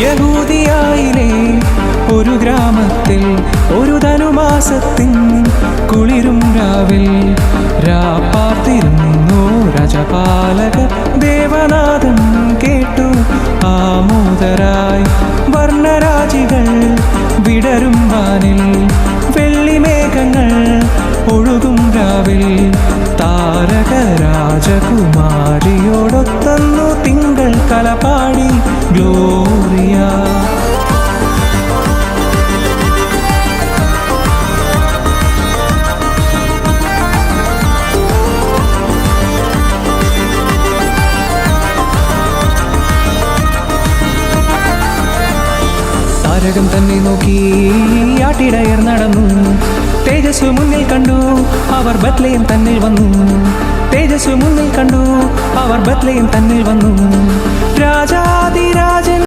യഹൂദിയായിലെ ഒരു ഗ്രാമത്തിൽ ഒരു ധനുമാസത്തിൻ കുളിരും രാവിൽ രാപ്പാർത്തിരുന്നു രാജപാലകർ. ദേവനാഥൻ കേട്ടു ആമോദരായി. വർണ്ണരാജികൾ വിടരും വാനിൽ, വെള്ളിമേഘങ്ങൾ ഒഴുകും രാവിൽ. താരക രാജകുമാരിയോടൊത്തന്നു തിങ്കൾ കലപാടി ഗ്ലോറിയ. താരകം തന്നെ നോക്കി ആട്ടിടയർ നടന്നു. തേജസ് മുന്നിൽ കണ്ടു, അവർ ബത്ലഹേം തന്നിൽ വന്നു. തേജസ് മുന്നിൽ കണ്ടു, അവർ ബത്ലഹേം തന്നിൽ വന്നു. രാജാതിരാജൻ